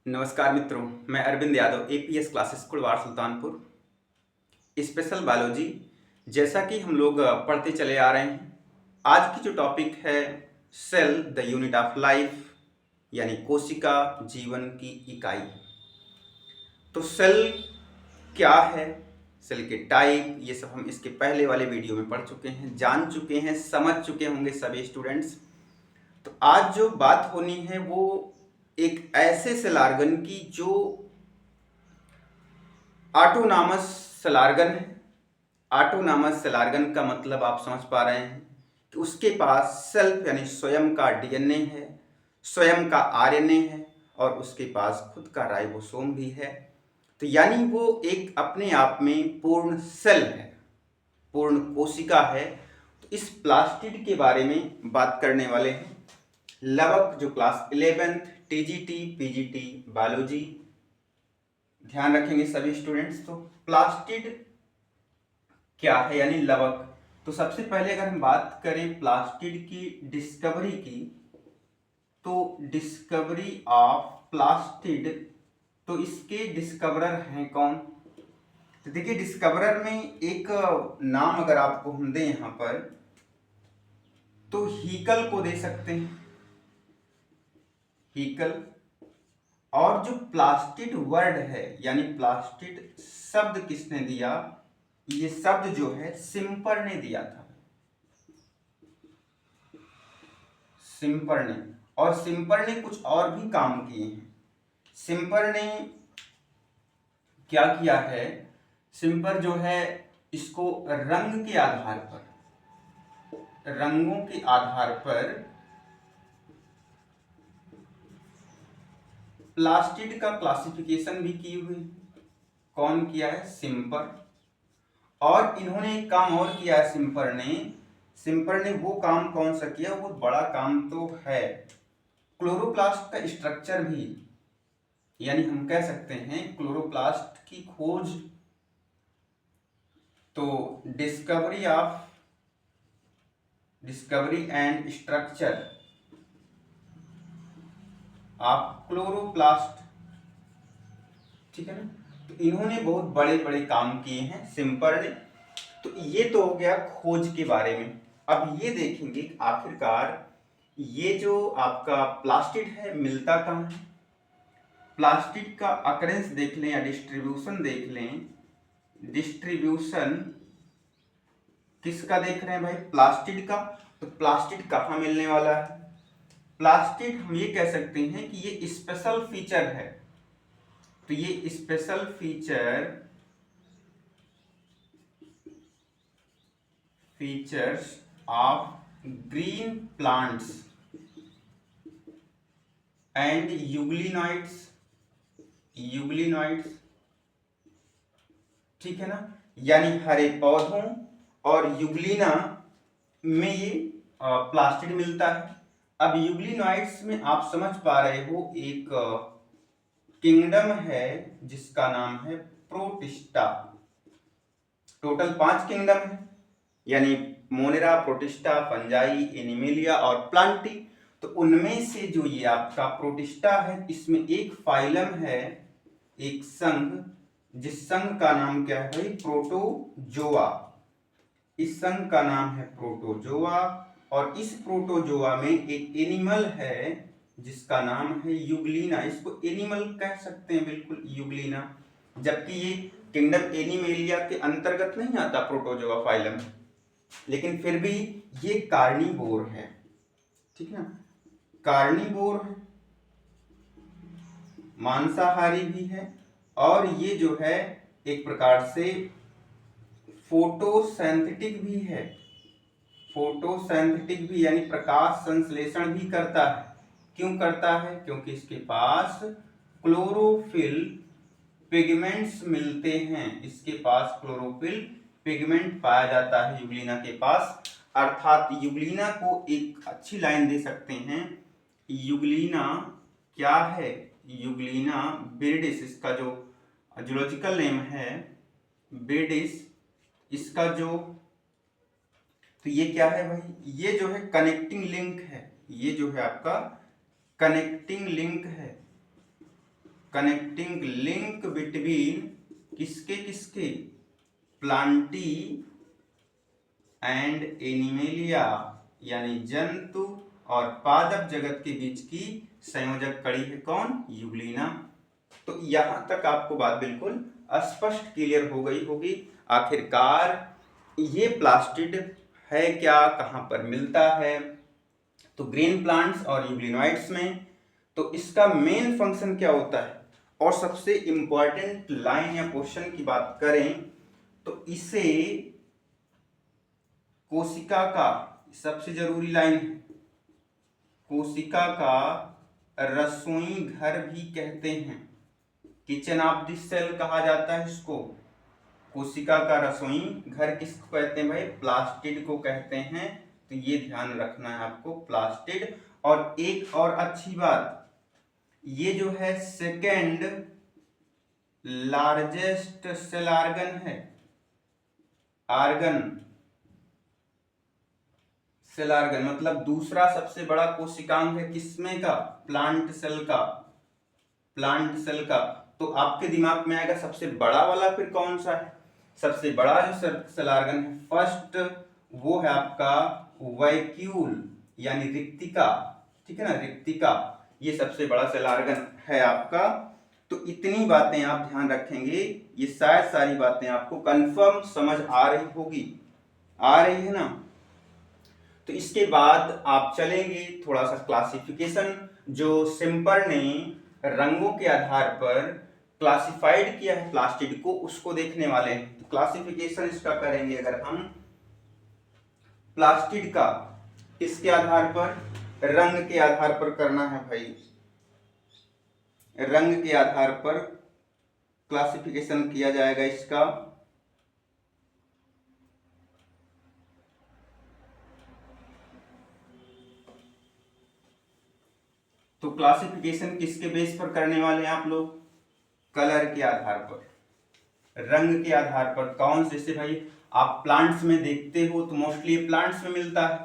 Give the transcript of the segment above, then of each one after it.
नमस्कार मित्रों, मैं Arvind Yadav APS classes Kudwar Sultanpur. Special biology जैसा कि हम लोग पढ़ते चले आ रहे हैं। आज की जो टॉपिक है cell the unit of life, यानी कोशिका जीवन की इकाई। तो सेल क्या है, सेल के टाइप, ये सब हम इसके पहले वाले वीडियो में पढ़ चुके हैं, जान चुके हैं, समझ चुके होंगे सभी स्टूडेंट्स। तो आज जो बात होनी है वो एक ऐसे सेल ऑर्गन की जो ऑटोनॉमस सेल ऑर्गन है। ऑटोनॉमस सेल ऑर्गन का मतलब आप समझ पा रहे हैं कि उसके पास सेल्फ यानी स्वयं का डीएनए है, स्वयं का आरएनए है और उसके पास खुद का राइबोसोम भी है। तो यानी वो एक अपने आप में पूर्ण सेल है, पूर्ण कोशिका है। तो इस प्लास्टिड के बारे में बात करने वाले हैं। लगभग जो class 11th TGT PGT biology ध्यान रखेंगे सभी स्टूडेंट्स। तो प्लास्टिड क्या है यानी लवक। तो सबसे पहले अगर हम बात करें प्लास्टिड की डिस्कवरी की, तो डिस्कवरी ऑफ प्लास्टिड, तो इसके डिस्कवरर हैं कौन? तो देखिए, डिस्कवरर में एक नाम अगर आपको हम दें यहां पर, तो हीकल को दे सकते हैं, हीकल। और जो प्लास्टिड वर्ड है यानी प्लास्टिड शब्द किसने दिया? ये शब्द जो है सिम्पर ने दिया था, सिम्पर ने। और सिम्पर ने कुछ और भी काम किए हैं। सिम्पर ने क्या किया है? सिम्पर जो है इसको रंग के आधार पर, रंगों के आधार पर प्लास्टिड का क्लासिफिकेशन भी की हुई। कौन किया है? सिम्पर। और इन्होंने एक काम और किया है सिम्पर ने। सिम्पर ने वो काम कौन सा किया? वो बड़ा काम तो है, क्लोरोप्लास्ट का स्ट्रक्चर भी, यानी हम कह सकते हैं क्लोरोप्लास्ट की खोज। तो discovery and structure of chloroplast, ठीक है ना। तो इन्होंने बहुत बड़े बड़े काम किए हैं सिम्पर ने। तो ये तो हो गया खोज के बारे में। अब ये देखेंगे आखिरकार ये जो आपका प्लास्टिड है मिलता कहाँ है। प्लास्टिड का अकरेंस देख लें या डिस्ट्रीब्यूशन देख लें। डिस्ट्रीब्यूशन किसका देख रहे हैं भाई? प्लास्टिड का। तो प्लास्टिड कहाँ मिलने वाला है? प्लास्टिड हम ये कह सकते हैं कि ये स्पेशल फीचर है। तो ये special features of green plants and euglenoids, ठीक है ना। यानी हरे पौधों और यूग्लिना में ये प्लास्टिड मिलता है। अब यूग्लिनॉइड्स में आप समझ पा रहे हो एक किंगडम है जिसका नाम है प्रोटिस्टा। टोटल 5 किंगडम है, यानी मोनेरा, प्रोटिस्टा, फंजाई, एनिमेलिया और प्लांटी। तो उनमें से जो ये आपका प्रोटिस्टा है, इसमें एक फाइलम है, एक संघ, जिस संघ का नाम क्या है भाई? प्रोटोजोआ। इस संघ का नाम है प्रोटोजोआ। और इस प्रोटोजोआ में एक एनिमल है जिसका नाम है यूग्लिना। इसको एनिमल कह सकते हैं, बिल्कुल यूग्लिना। जबकि ये किंगडम एनिमेलिया के अंतर्गत नहीं आता प्रोटोजोआ फाइलम, लेकिन फिर भी ये कार्निवोर है, ठीक है ना। कार्निवोर है, मांसाहारी भी है। और ये जो है एक प्रकार से फोटोसिंथेटिक भी है, फोटोसिंथेटिक भी यानी प्रकाश संश्लेषण भी करता है। क्यों करता है? क्योंकि इसके पास क्लोरोफिल पिगमेंट्स मिलते हैं। इसके पास क्लोरोफिल पिगमेंट पाया जाता है यूग्लिना के पास। अर्थात यूग्लिना को एक अच्छी लाइन दे सकते हैं, यूग्लिना क्या है? यूग्लिना विरिडिस, इसका जो जूलॉजिकल नेम है विरिडिस, इसका जो, तो ये क्या है भाई? ये जो है कनेक्टिंग लिंक है, ये जो है आपका कनेक्टिंग लिंक है। कनेक्टिंग लिंक बिटवीन किसके किसके, प्लांटी एंड एनिमेलिया, यानी जंतु और पादप जगत के बीच की संयोजक कड़ी है कौन, यूग्लिना। तो यहां तक आपको बात बिल्कुल स्पष्ट क्लियर हो गई होगी। आखिरकार ये प्लास्टिड है क्या, कहां पर मिलता है, तो ग्रीन प्लांट्स और यूग्लिनोइड्स में। तो इसका मेन फंक्शन क्या होता है, और सबसे इंपॉर्टेंट लाइन या क्वेश्चन की बात करें तो इसे कोशिका का, सबसे जरूरी लाइन है, कोशिका का रसोई घर भी कहते हैं, किचन ऑफ द सेल कहा जाता है इसको। कोशिका का रसोई घर किसको कहते हैं भाई, प्लास्टिड को कहते हैं। तो ये ध्यान रखना है आपको, प्लास्टिड। और एक और अच्छी बात, ये जो है सेकेंड लार्जेस्ट सेल ऑर्गन है, ऑर्गन सेल ऑर्गन मतलब दूसरा सबसे बड़ा कोशिकांग है किसमें का, प्लांट सेल का, प्लांट सेल का। तो आपके दिमाग में आएगा सबसे बड़ा वाला फिर कौन सा है, सबसे बड़ा जो सेल ऑर्गन है फर्स्ट, वो है आपका वैक्यूल यानी रिक्तिका, ठीक है ना, रिक्तिका, ये सबसे बड़ा सेल ऑर्गन है आपका। तो इतनी बातें आप ध्यान रखेंगे, ये शायद सारी बातें आपको कंफर्म समझ आ रही होगी, आ रही है ना। तो इसके बाद आप चलेंगे थोड़ा सा क्लासिफिकेशन, जो सिम्पर ने रंगों के आधार पर क्लासिफाइड किया है प्लास्टिड को, उसको देखने वाले हैं। तो क्लासिफिकेशन इसका करेंगे अगर हम प्लास्टिड का, किसके आधार पर, रंग के आधार पर करना है भाई, रंग के आधार पर क्लासिफिकेशन किया जाएगा इसका। तो क्लासिफिकेशन किसके बेस पर करने वाले हैं आप लोग, कलर के आधार पर, रंग के आधार पर। कौन से, जैसे भाई आप प्लांट्स में देखते हो तो मोस्टली प्लांट्स में मिलता है,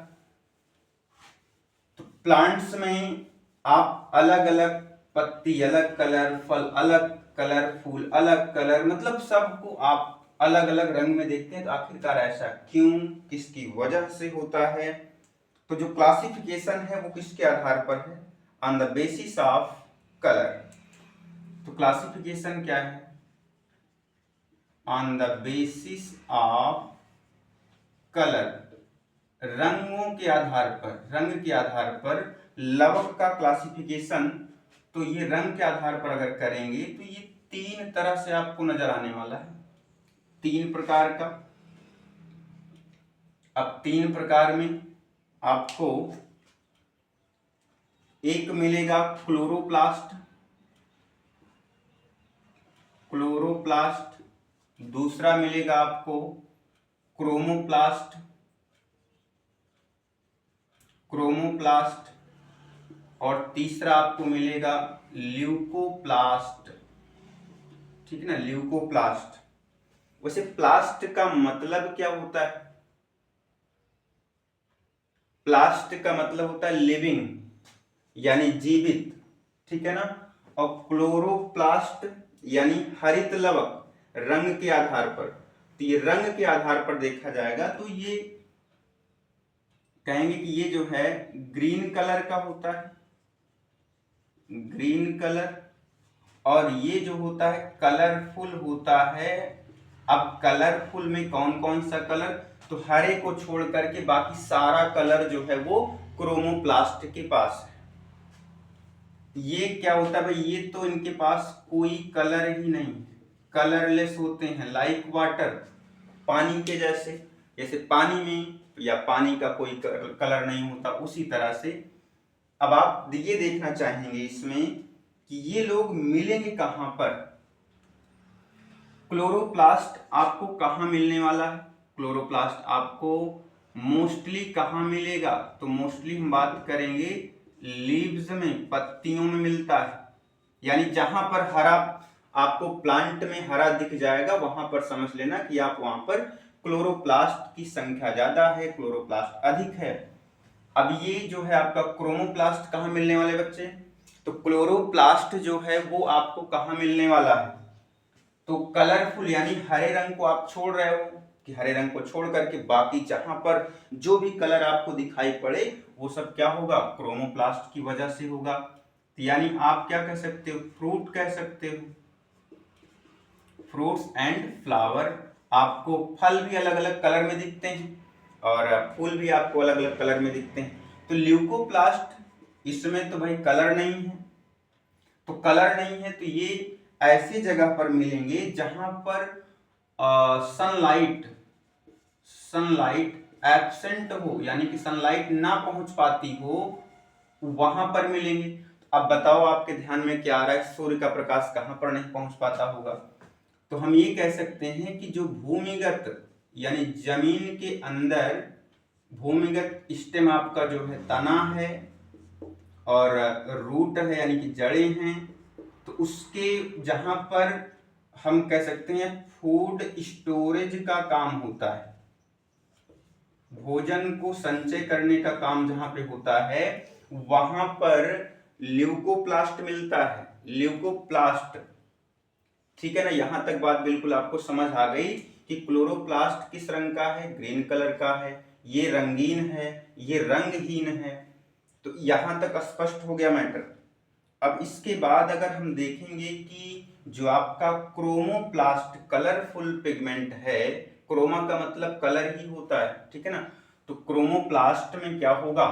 तो प्लांट्स में आप अलग अलग पत्ती अलग कलर, फल अलग कलर, फूल अलग कलर, मतलब सबको आप अलग अलग रंग में देखते हैं। तो आखिरकार ऐसा क्यों, किसकी वजह से होता है। तो जो क्लासिफिकेशन है वो किसके आधार पर है, on the basis of colour. तो क्लासिफिकेशन क्या है, on the basis of colour, रंगों के आधार पर, रंग के आधार पर लवक का क्लासिफिकेशन। तो ये रंग के आधार पर अगर करेंगे तो ये तीन तरह से आपको नजर आने वाला है, तीन प्रकार का। अब तीन प्रकार में आपको एक मिलेगा क्लोरोप्लास्ट, क्लोरोप्लास्ट, दूसरा मिलेगा आपको क्रोमोप्लास्ट, क्रोमोप्लास्ट, और तीसरा आपको मिलेगा ल्यूकोप्लास्ट, ठीक है ना, ल्यूकोप्लास्ट। वैसे प्लास्ट का मतलब क्या होता है, प्लास्ट का मतलब होता है लिविंग यानी जीवित, ठीक है ना। और क्लोरोप्लास्ट यानी हरित लवक, रंग के आधार पर। तो ये रंग के आधार पर देखा जाएगा तो ये कहेंगे कि ये जो है ग्रीन कलर का होता है, ग्रीन कलर, और ये जो होता है कलरफुल होता है। अब कलरफुल में कौन कौन सा कलर, तो हरे को छोड़ करके बाकी सारा कलर जो है वो क्रोमोप्लास्ट के पास है। ये क्या होता है भाई, ये तो इनके पास कोई कलर ही नहीं, कलरलेस होते हैं, लाइक वाटर, पानी के जैसे, जैसे पानी में या पानी का कोई कलर नहीं होता उसी तरह से। अब आप ये देखना चाहेंगे इसमें कि ये लोग मिलेंगे कहां पर, क्लोरोप्लास्ट आपको कहां मिलने वाला है, क्लोरोप्लास्ट आपको मोस्टली कहां मिलेगा, तो मोस्टली हम बात करेंगे लीव्स में, पत्तियों में मिलता है। यानी जहां पर हरा आपको प्लांट में हरा दिख जाएगा वहां पर समझ लेना कि आप वहां पर क्लोरोप्लास्ट की संख्या ज्यादा है, क्लोरोप्लास्ट अधिक है। अब ये जो है आपका क्रोमोप्लास्ट कहां मिलने वाले बच्चे, तो क्लोरोप्लास्ट जो है वो आपको कहाँ मिलने वाला है? तो कलरफुल यानी हरे रंग को आप छोड़ रहे हो कि हरे रंग को छोड़ करके बाकी जहां पर जो भी कलर आपको दिखाई पड़े वो सब क्या होगा? क्रोमोप्लास्ट की वजह से होगा। यानी आप क्या कह सकते हो? फ्रूट कह सकते हो। फ्रूट्स एंड फ्लावर, आपको फल भी अलग अलग कलर में दिखते हैं और फूल भी आपको अलग अलग कलर में दिखते हैं। तो ल्यूकोप्लास्ट, इसमें तो भाई कलर नहीं है, तो कलर नहीं है तो ये ऐसी जगह पर मिलेंगे जहां पर सनलाइट एब्सेंट हो, यानी कि सनलाइट ना पहुंच पाती हो, वहां पर मिलेंगे। अब बताओ आपके ध्यान में क्या आ रहा है? सूर्य का प्रकाश कहां पर नहीं पहुंच पाता होगा? तो हम ये कह सकते हैं कि जो भूमिगत यानी जमीन के अंदर भूमिगत स्टेम आपका जो है तना है और रूट है यानी कि जड़ें हैं, तो उसके जहां पर हम कह सकते हैं फूड स्टोरेज का काम होता है, भोजन को संचय करने का काम जहां पे होता है, वहां पर ल्यूकोप्लास्ट मिलता है। ल्यूकोप्लास्ट, ठीक है ना? यहां तक बात बिल्कुल आपको समझ आ गई कि क्लोरोप्लास्ट किस रंग का है? ग्रीन कलर का है। ये रंगीन है, ये रंगहीन है। तो यहां तक स्पष्ट हो गया मैटर। अब इसके बाद अगर हम देखेंगे कि जो आपका क्रोमोप्लास्ट कलरफुल पिगमेंट है, क्रोमा का मतलब कलर ही होता है, ठीक है ना? तो क्रोमोप्लास्ट में क्या होगा?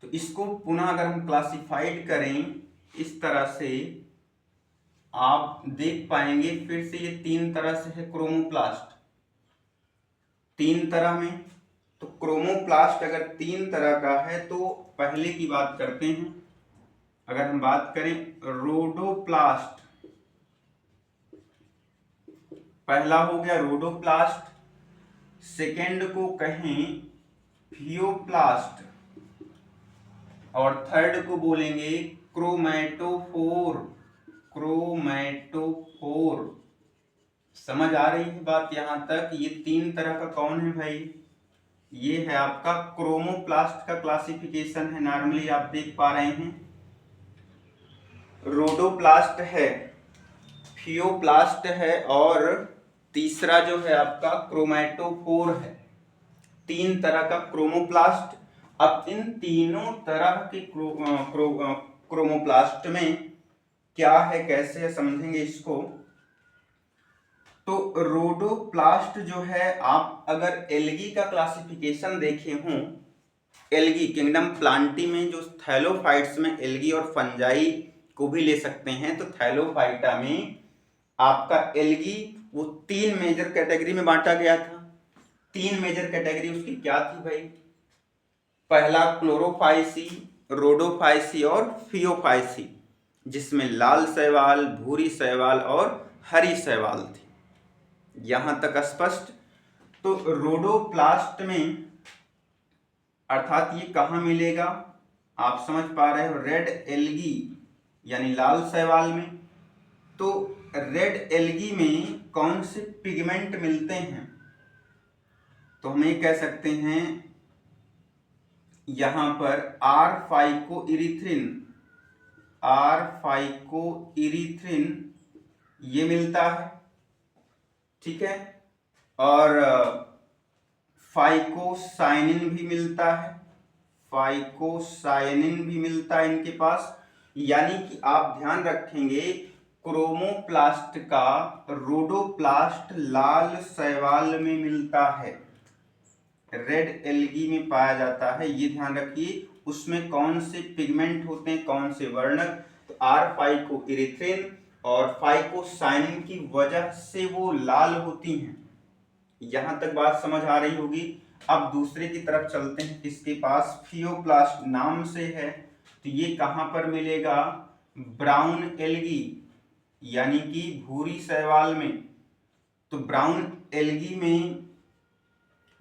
तो इसको पुनः अगर हम क्लासिफाइड करें इस तरह से, आप देख पाएंगे फिर से ये तीन तरह से है क्रोमोप्लास्ट, तीन तरह में। तो क्रोमोप्लास्ट अगर तीन तरह का है तो पहले की बात करते हैं। अगर हम बात करें रोडोप्लास्ट, पहला हो गया रोडोप्लास्ट, सेकेंड को कहें फियोप्लास्ट और थर्ड को बोलेंगे क्रोमैटोफोर। क्रोमैटोफोर, समझ आ रही है बात यहां तक? ये तीन तरह का कौन है भाई? ये है आपका क्रोमोप्लास्ट का क्लासिफिकेशन है। नॉर्मली आप देख पा रहे हैं रोडोप्लास्ट है, फियोप्लास्ट है और तीसरा जो है आपका क्रोमैटोफोर है। तीन तरह का क्रोमोप्लास्ट। अब इन तीनों तरह के क्रोमोप्लास्ट में क्या है, कैसे है, समझेंगे इसको। तो रोडोप्लास्ट जो है, आप अगर एल्गी का क्लासिफिकेशन देखे हों, एल्गी किंगडम प्लांटी में जो थैलोफाइट्स में एल्गी और फंजाई को भी ले सकते हैं, तो थैलोफाइटा में आपका एल्गी वो तीन मेजर कैटेगरी में बांटा गया था। तीन मेजर कैटेगरी उसकी क्या थी भाई? पहला क्लोरोफाइसी, रोडोफाइसी और फियोफाइसी, जिसमें लाल शैवाल, भूरी शैवाल और हरी शैवाल थी। यहां तक स्पष्ट? तो रोडोप्लास्ट में अर्थात ये कहां मिलेगा? आप समझ पा रहे हो, रेड एल्गी यानी लाल शैवाल में। तो रेड एल्गी में कौन से पिगमेंट मिलते हैं? तो हम ये कह सकते हैं यहां पर आर फाइकोइरिथ्रिन ये मिलता है, ठीक है? और फाइकोसाइनिन भी मिलता है, फाइकोसाइनिन भी मिलता है इनके पास। यानी कि आप ध्यान रखेंगे क्रोमोप्लास्ट का रोडोप्लास्ट लाल शैवाल में मिलता है, रेड एल्गी में पाया जाता है। ये ध्यान रखिए उसमें कौन से पिगमेंट होते हैं, कौन से वर्णक? तो आर फाइकोइरिथ्रिन और फाइकोसाइनिन की वजह से वो लाल होती हैं। यहां तक बात समझ आ रही होगी। अब दूसरे की तरफ चलते हैं, किसके पास? फियोप्लास्ट नाम से है। तो ये कहां पर मिलेगा? ब्राउन एल्गी यानी कि भूरी शैवाल में। तो ब्राउन एल्गी में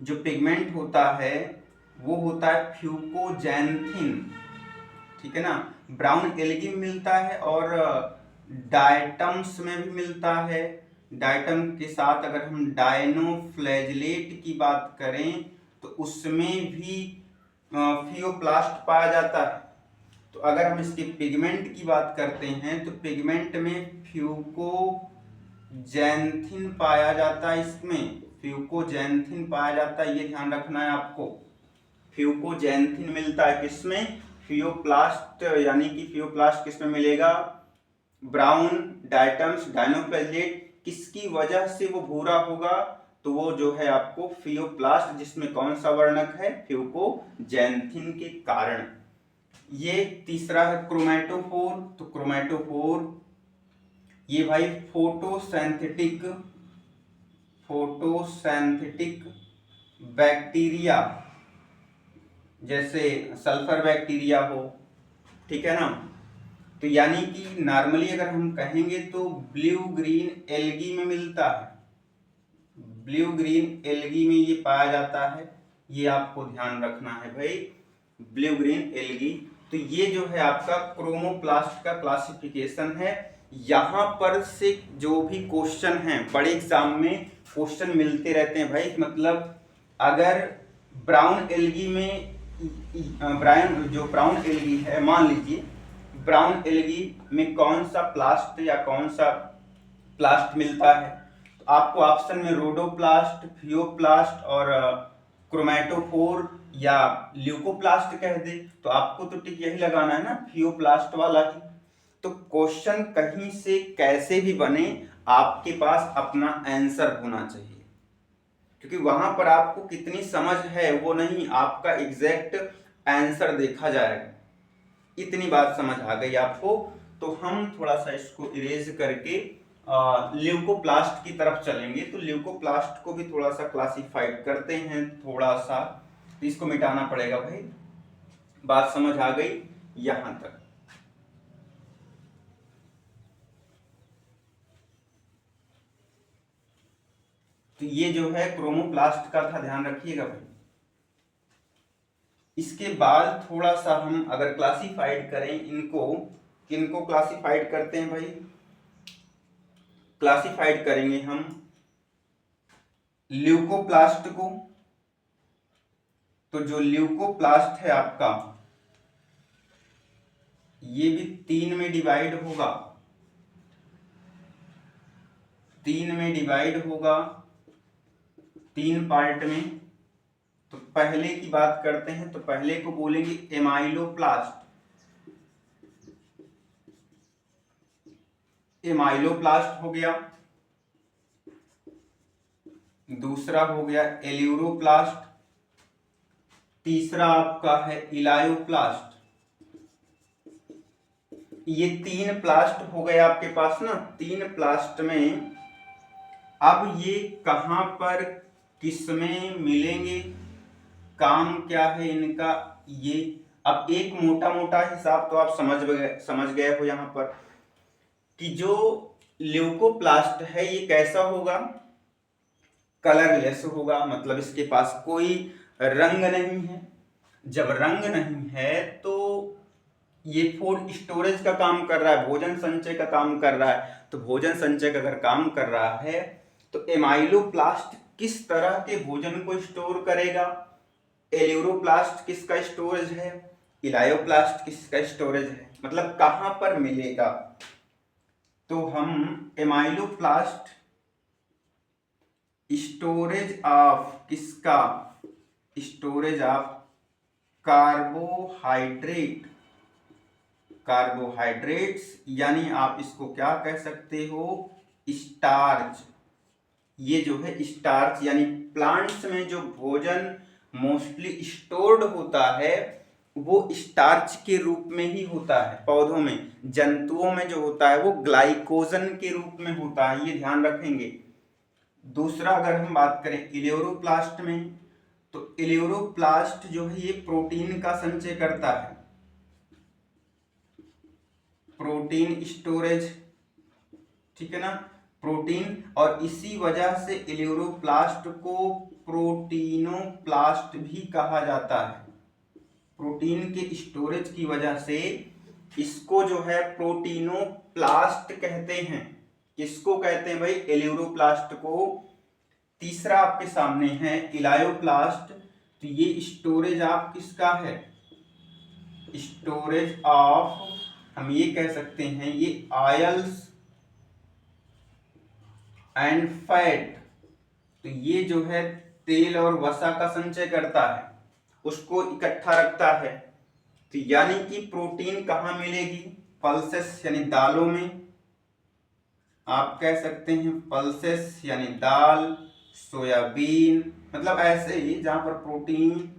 जो पिगमेंट होता है वो होता है फ्यूकोजैंथिन, ठीक है ना? ब्राउन एल्गी में मिलता है और डायटम्स में भी मिलता है। डायटम के साथ अगर हम डायनोफ्लैजिलेट की बात करें तो उसमें भी फियोप्लास्ट पाया जाता है। तो अगर हम इसके पिगमेंट की बात करते हैं तो पिगमेंट में फ्यूकोजैंथिन पाया जाता है, इसमें फ्यूकोजैंथिन पाया जाता है, ये ध्यान रखना है आपको। फ्यूकोजैंथिन मिलता है किसमें? फियोप्लास्ट, यानी कि फियोप्लास्ट किसमें मिलेगा? Brown diatoms dinoflagellate. किसकी वजह से वो भूरा होगा? तो वो जो है आपको फियोप्लास्ट, जिसमें कौन सा वर्णक है? फ्यूकोजैंथिन के कारण। ये तीसरा है क्रोमैटोफोर। तो क्रोमैटोफोर ये भाई फोटोसिंथेटिक बैक्टीरिया, जैसे सल्फर बैक्टीरिया हो, ठीक है ना। तो यानी कि नॉर्मली अगर हम कहेंगे तो ब्लू ग्रीन एल्गी में मिलता है, ब्लू ग्रीन एल्गी में ये पाया जाता है, ये आपको ध्यान रखना है भाई, ब्लू ग्रीन एल्गी। तो ये जो है आपका क्रोमोप्लास्ट का क्लासिफिकेशन है। यहाँ पर से जो भी क्वेश्चन हैं, बड़े एग्जाम में क्वेश्चन मिलते रहते हैं भाई। मतलब अगर ब्राउन एल्गी में ब्राउन एल्गी है, मान लीजिए ब्राउन एल्गी में कौन सा प्लास्ट या कौन सा प्लास्ट मिलता है, तो आपको ऑप्शन में रोडोप्लास्ट, फियोप्लास्ट और क्रोमैटोफोर या ल्यूकोप्लास्ट कह दे, तो आपको तो टिक यही लगाना है ना, फियोप्लास्ट वाला ही। तो क्वेश्चन कहीं से कैसे भी बने, आपके पास अपना आंसर होना चाहिए, क्योंकि वहां पर आपको कितनी समझ है वो नहीं, आपका एग्जैक्ट आंसर देखा जाएगा। इतनी बात समझ आ गई आपको? तो हम थोड़ा सा इसको इरेज करके ल्यूकोप्लास्ट की तरफ चलेंगे। तो ल्यूकोप्लास्ट को भी थोड़ा सा क्लासिफाइड करते हैं थोड़ा सा, तो इसको मिटाना पड़ेगा भाई। बात समझ आ गई यहां तक? तो ये जो है क्रोमोप्लास्ट का था, ध्यान रखिएगा भाई। इसके बाद थोड़ा सा हम अगर क्लासिफाइड करें इनको, किनको क्लासिफाइड करते हैं भाई? क्लासिफाइड करेंगे हम ल्यूकोप्लास्ट को। तो जो ल्यूकोप्लास्ट है आपका, ये भी 3 में डिवाइड होगा, 3 में डिवाइड होगा, 3 पार्ट में। तो पहले की बात करते हैं, तो पहले को बोलेंगे एमाइलोप्लास्ट। एमाइलोप्लास्ट हो गया। दूसरा हो गया एल्यूरोप्लास्ट। तीसरा आपका है इलायोप्लास्ट। ये 3 प्लास्ट हो गए आपके पास ना। 3 प्लास्ट में अब ये कहां पर किसमें मिलेंगे, काम क्या है इनका, ये अब एक मोटा मोटा हिसाब तो आप समझ गए हो यहाँ पर कि जो ल्यूकोप्लास्ट है ये कैसा होगा? कलरलेस होगा, मतलब इसके पास कोई रंग नहीं है। जब रंग नहीं है तो ये फूड स्टोरेज का काम कर रहा है, भोजन संचय का काम कर रहा है। तो भोजन संचय का अगर काम कर रहा है तो एमाइलोप्लास्ट किस तरह के भोजन को स्टोर करेगा? एल्यूरोप्लास्ट किसका स्टोरेज है? इलायोप्लास्ट किसका स्टोरेज है? मतलब कहां पर मिलेगा? तो हम एमाइलोप्लास्ट स्टोरेज ऑफ किसका? स्टोरेज ऑफ कार्बोहाइड्रेट, कार्बोहाइड्रेट्स, यानी आप इसको क्या कह सकते हो? स्टार्च। ये जो है स्टार्च, यानी प्लांट्स में जो भोजन मोस्टली स्टोर्ड होता है वो स्टार्च के रूप में ही होता है। पौधों में, जंतुओं में जो होता है वो ग्लाइकोजन के रूप में होता है, ये ध्यान रखेंगे। दूसरा अगर हम बात करें इलेक्ट्रोप्लास्ट में, तो इलेक्ट्रोप्लास्ट जो है ये प्रोटीन का संचय करता है, प्रोटीन स्टोरेज, ठीक है ना, प्रोटीन। और इसी वजह से इलेक्ट्रोप्लास्ट को प्रोटीनोप्लास्ट भी कहा जाता है। प्रोटीन के स्टोरेज की वजह से इसको जो है प्रोटीनोप्लास्ट कहते हैं। किसको कहते हैं भाई? एल्यूरोप्लास्ट को। तीसरा आपके सामने है इलायोप्लास्ट। तो ये स्टोरेज आप किसका है? स्टोरेज ऑफ, हम ये कह सकते हैं ये ऑयल्स एंड फैट, तो ये जो है तेल और वसा का संचय करता है, उसको इकट्ठा रखता है। तो यानी कि प्रोटीन कहाँ मिलेगी? पल्सेस यानी दालों में, आप कह सकते हैं पल्सेस यानी दाल, सोयाबीन, मतलब ऐसे ही जहां पर प्रोटीन,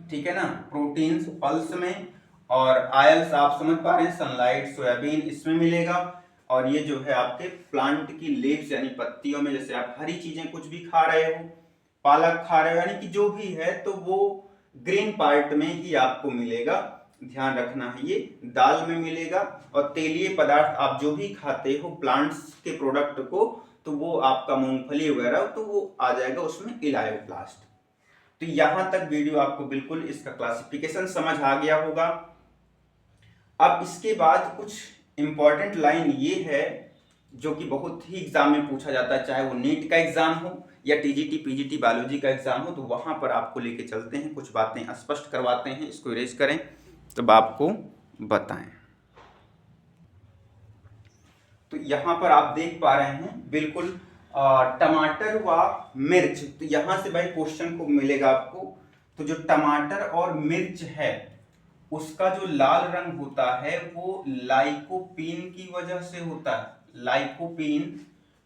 ठीक है ना, प्रोटीन्स पल्स में, और आयल्स आप समझ पा रहे हैं सनलाइट, सोयाबीन इसमें मिलेगा। और ये जो है आपके प्लांट की लीव्स यानी पत्तियों में, जैसे आप हरी चीजें कुछ भी खा रहे हो, पालक खा रहे हो, यानी कि जो भी है तो वो ग्रीन पार्ट में ही आपको मिलेगा, ध्यान रखना है। ये दाल में मिलेगा, और तेलीय पदार्थ आप जो भी खाते हो प्लांट्स के प्रोडक्ट को, तो वो आपका मूंगफली वगैरह, तो वो आ जाएगा उसमें इलायोप्लास्ट। तो यहां तक वीडियो आपको बिल्कुल इसका क्लासिफिकेशन समझ आ गया होगा। अब इसके बाद कुछ इंपॉर्टेंट लाइन ये है जो कि बहुत ही एग्जाम में पूछा जाता है, चाहे वो नीट का एग्जाम हो या टीजीटी पीजीटी बायोलॉजी का एग्जाम हो, तो वहां पर आपको लेके चलते हैं, कुछ बातें स्पष्ट करवाते हैं। इसको इरेज करें तब आपको बताएं। तो यहां पर आप देख पा रहे हैं बिल्कुल टमाटर व मिर्च, तो यहां से भाई क्वेश्चन को मिलेगा आपको। तो जो टमाटर और मिर्च है उसका जो लाल रंग होता है वो लाइकोपीन की वजह से होता है, लाइकोपीन।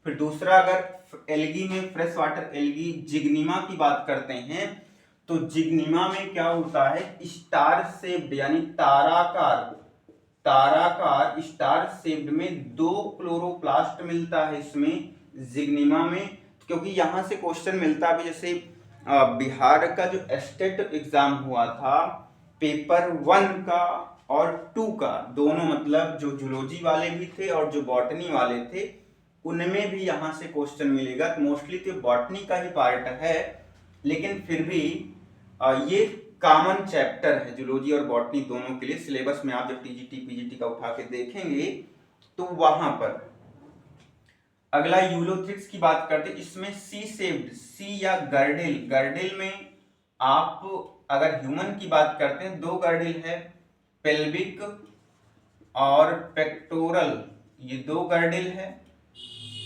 फिर दूसरा, अगर एल्गी में, फ्रेश वाटर एल्गी जिग्निमा की बात करते हैं, तो जिग्निमा में क्या होता है, स्टार शेप्ड यानी ताराकार, ताराकार स्टार शेप्ड में 2 क्लोरोप्लास्ट मिलता है इसमें जिग्निमा में। क्योंकि यहां से क्वेश्चन मिलता है, जैसे बिहार का जो स्टेट एग्जाम हुआ था, पेपर 1 का और 2 का, दोनों मतलब जो जूलॉजी वाले भी थे और जो बॉटनी वाले थे, उनमें भी यहां से क्वेश्चन मिलेगा। मोस्टली तो बॉटनी का ही पार्ट है, लेकिन फिर भी ये कॉमन चैप्टर है जूलॉजी और बॉटनी दोनों के लिए। सिलेबस में आप जब टीजीटी पीजीटी का उठा के देखेंगे तो वहां पर अगला यूलोथ्रिक्स की बात करते हैं। इसमें सी शेप्ड, सी या गर्डिल, गर्डिल में आप अगर ह्यूमन की बात करते हैं 2 गर्डिल है, पेल्विक और पेक्टोरल, ये 2 गर्डिल है।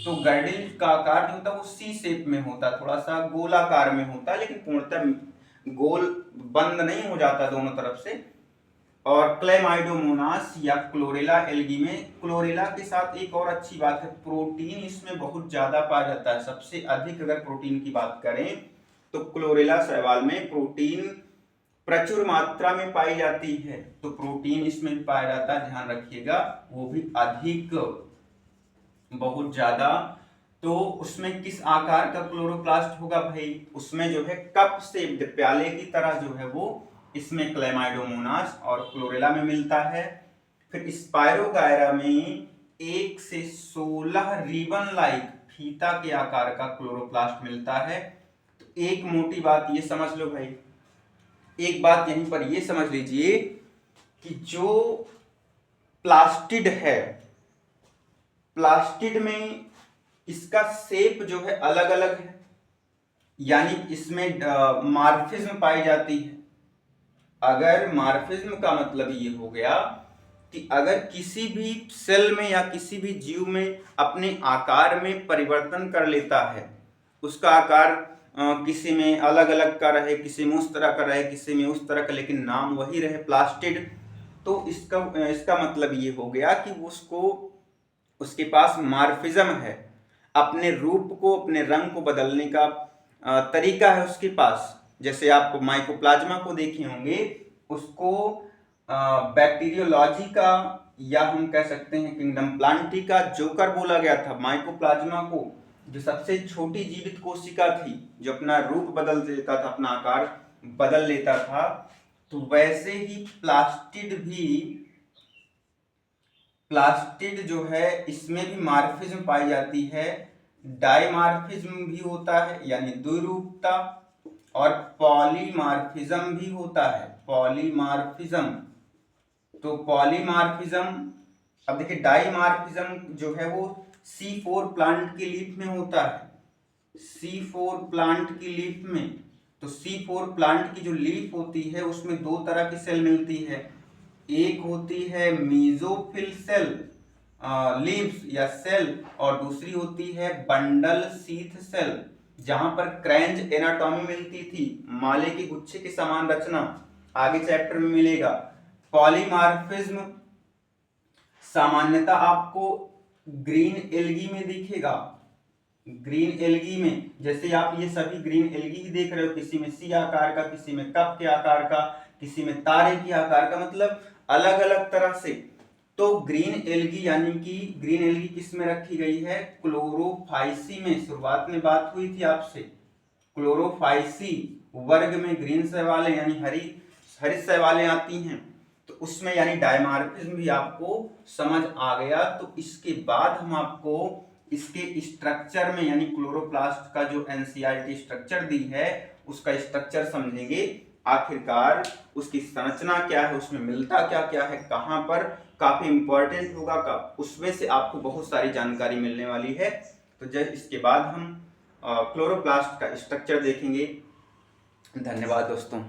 तो गर्डिल का आकार जो होता है वो सी शेप में होता है, थोड़ा सा गोलाकार में होता है, लेकिन पूर्णतः गोल बंद नहीं हो जाता दोनों तरफ से। और क्लेमाइडोमोनास या क्लोरेला एल्गी में, क्लोरेला के साथ एक और अच्छी बात है, प्रोटीन इसमें बहुत ज्यादा पाया जाता है। सबसे अधिक अगर प्रोटीन की बात करें तो क्लोरेला शैवाल में प्रोटीन प्रचुर मात्रा में पाई जाती है, तो प्रोटीन इसमें पाया जाता है, ध्यान रखिएगा, वो भी अधिक, बहुत ज्यादा। तो उसमें किस आकार का क्लोरोप्लास्ट होगा भाई? उसमें जो है कप शेप्ड, प्याले की तरह जो है वो इसमें क्लेमाइडोमोनास और क्लोरेला में मिलता है। फिर स्पायरोगायरा में 1 से 16 रिबन लाइक, फीता के आकार का क्लोरोप्लास्ट मिलता है। तो एक मोटी बात ये समझ लो भाई, एक बात यहीं पर ये समझ लीजिए कि जो प्लास्टिड है, प्लास्टिड में इसका शेप जो है अलग अलग है, यानी इसमें मार्फिज्म पाई जाती है। अगर मार्फिज्म का मतलब ये हो गया कि अगर किसी भी सेल में या किसी भी जीव में अपने आकार में परिवर्तन कर लेता है, उसका आकार किसी में अलग अलग का रहे, किसी में उस तरह का रहे, किसी में उस तरह का, लेकिन नाम वही रहे प्लास्टिड, तो इसका मतलब ये हो गया कि उसको, उसके पास मार्फिज्म है, अपने रूप को, अपने रंग को बदलने का तरीका है उसके पास। जैसे आप माइकोप्लाज्मा को देखे होंगे, उसको बैक्टीरियोलॉजी का या हम कह सकते हैं किंगडम प्लांटी का जोकर बोला गया था। माइकोप्लाज्मा को, जो सबसे छोटी जीवित कोशिका थी, जो अपना रूप बदल देता था, अपना आकार बदल लेता था, तो वैसे ही प्लास्टिड जो है इसमें भी मार्फिज्म पाई जाती है। डाइमार्फिज्म भी होता है यानी द्विरूपता, और पॉलीमार्फिज्म भी होता है, पॉलीमार्फिज्म। तो पॉलीमार्फिज्म, अब देखिए डाइमार्फिज्म जो है वो C4 प्लांट की लीफ में होता है, C4 प्लांट की लीफ में, तो C4 प्लांट की जो लीफ होती है उसमें दो तरह की सेल मिलती है। एक होती है मीजोफिल सेल लीव्स या सेल, और दूसरी होती है बंडल शीथ सेल, जहां पर क्रैंज एनाटॉमी मिलती थी, माले के गुच्छे के समान रचना, आगे चैप्टर में मिलेगा। पॉलीमार्फिज्म सामान्यतः आपको ग्रीन एल्गी में दिखेगा। ग्रीन एल्गी में जैसे आप ये सभी ग्रीन एल्गी ही देख रहे हो, किसी में सी आकार का, किसी में कप के आकार का, किसी में तारे के आकार का, मतलब अलग अलग तरह से। तो ग्रीन एल्गी यानी कि ग्रीन एल्गी किस में रखी गई है? क्लोरोफाइसी में। शुरुआत में बात हुई थी आपसे, क्लोरोफाइसी वर्ग में ग्रीन शैवालें यानी हरित शैवालें आती हैं, तो उसमें यानी डायमॉर्फिज्म भी आपको समझ आ गया। तो इसके बाद हम आपको इसके स्ट्रक्चर में यानी क्लोरोप्लास्ट का जो एनसीईआरटी स्ट्रक्चर दी है उसका स्ट्रक्चर समझेंगे। आखिरकार उसकी संरचना क्या है, उसमें मिलता क्या क्या है, कहां पर, काफी इंपॉर्टेंट होगा का, उसमें से आपको बहुत सारी जानकारी मिलने वाली है। तो जब इसके बाद हम क्लोरोप्लास्ट का स्ट्रक्चर देखेंगे। धन्यवाद दोस्तों।